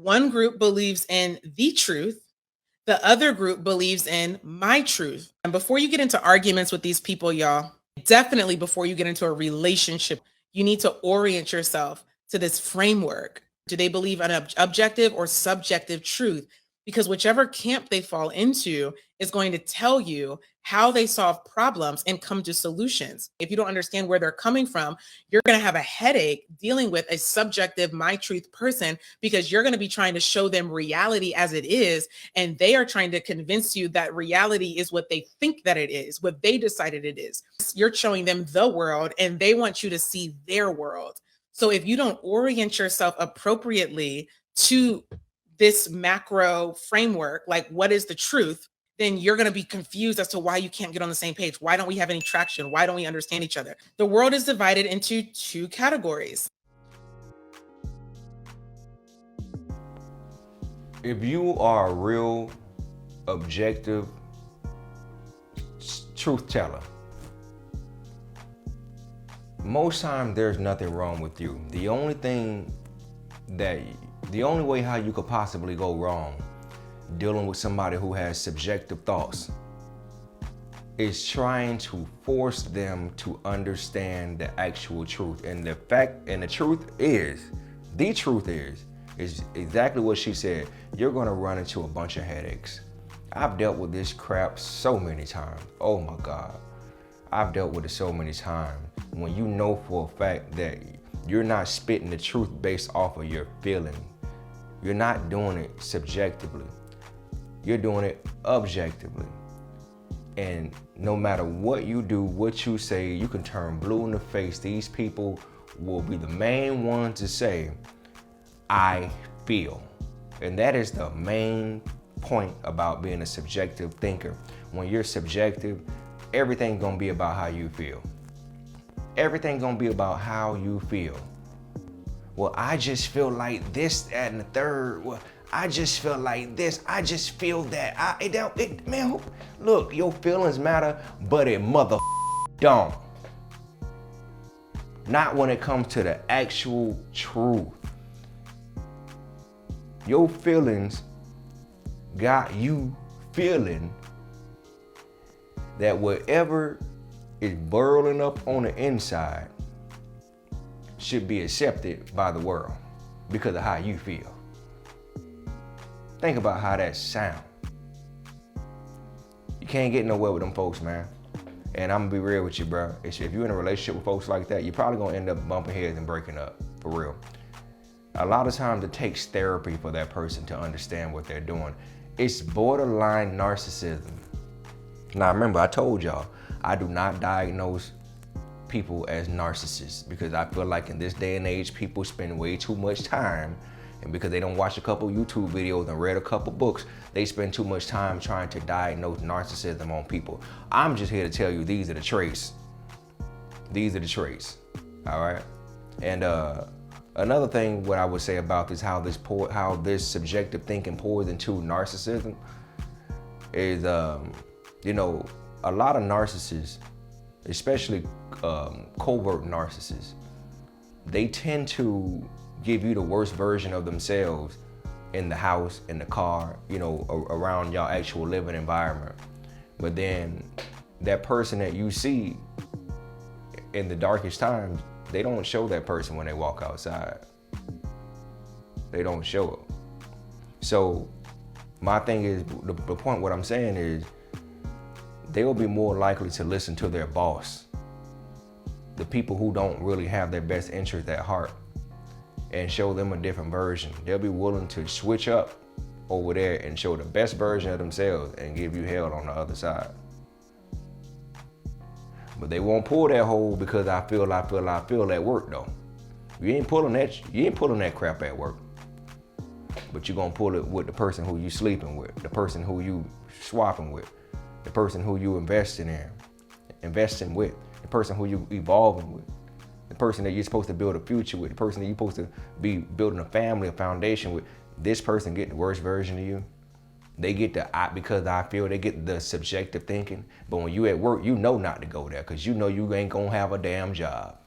One group believes in the truth, the other group believes in my truth. And before you get into arguments with these people, y'all, definitely before you get into a relationship, you need to orient yourself to this framework. Do they believe in objective or subjective truth? Because whichever camp they fall into is going to tell you how they solve problems and come to solutions. If you don't understand where they're coming from, you're going to have a headache dealing with a subjective, my truth person, because you're going to be trying to show them reality as it is. And they are trying to convince you that reality is what they think that it is, what they decided it is. You're showing them the world and they want you to see their world. So if you don't orient yourself appropriately to this macro framework, like what is the truth, then you're going to be confused as to why you can't get on the same page. Why don't we have any traction? Why don't we understand each other? The world is divided into two categories. If you are a real, objective truth teller, most times there's nothing wrong with you. The only way how you could possibly go wrong dealing with somebody who has subjective thoughts is trying to force them to understand the actual truth. And the truth is exactly what she said. You're gonna run into a bunch of headaches. I've dealt with this crap so many times. Oh my God. I've dealt with it so many times. When you know for a fact that you're not spitting the truth based off of your feeling, you're not doing it subjectively, you're doing it objectively. And no matter what you do, what you say, you can turn blue in the face. These people will be the main ones to say, I feel. And that is the main point about being a subjective thinker. When you're subjective, everything's gonna be about how you feel. Everything's gonna be about how you feel. Well, I just feel like this, that, and the third. Well, I just feel like this. I just feel that. Man, look, your feelings matter, but it don't. Not when it comes to the actual truth. Your feelings got you feeling that whatever is burling up on the inside should be accepted by the world because of how you feel. Think about how that sounds. You can't get nowhere with them folks, man. And I'm gonna be real with you, bro. If you're in a relationship with folks like that, you're probably gonna end up bumping heads and breaking up, for real. A lot of times it takes therapy for that person to understand what they're doing. It's borderline narcissism. Now remember, I told y'all, I do not diagnose people as narcissists because I feel like in this day and age, people spend way too much time, and because they don't watch a couple YouTube videos and read a couple books, they spend too much time trying to diagnose narcissism on people. I'm just here to tell you these are the traits. These are the traits, all right? And another thing what I would say about this, how this subjective thinking pours into narcissism is, a lot of narcissists, especially covert narcissists, they tend to give you the worst version of themselves in the house, in the car, around your actual living environment. But then that person that you see in the darkest times, they don't show that person when they walk outside. They don't show it. So my thing is, the point what I'm saying is, they will be more likely to listen to their boss, the people who don't really have their best interest at heart, and show them a different version. They'll be willing to switch up over there and show the best version of themselves and give you hell on the other side. But they won't pull that whole because I feel at work though. You ain't pulling that crap at work. But you're gonna pull it with the person who you sleeping with, the person who you swapping with, the person who you investing with, the person who you evolving with, the person that you're supposed to build a future with, the person that you're supposed to be building a family, a foundation with. This person get the worst version of you. They get they get the subjective thinking. But when you at work, you know not to go there because you know you ain't gonna have a damn job.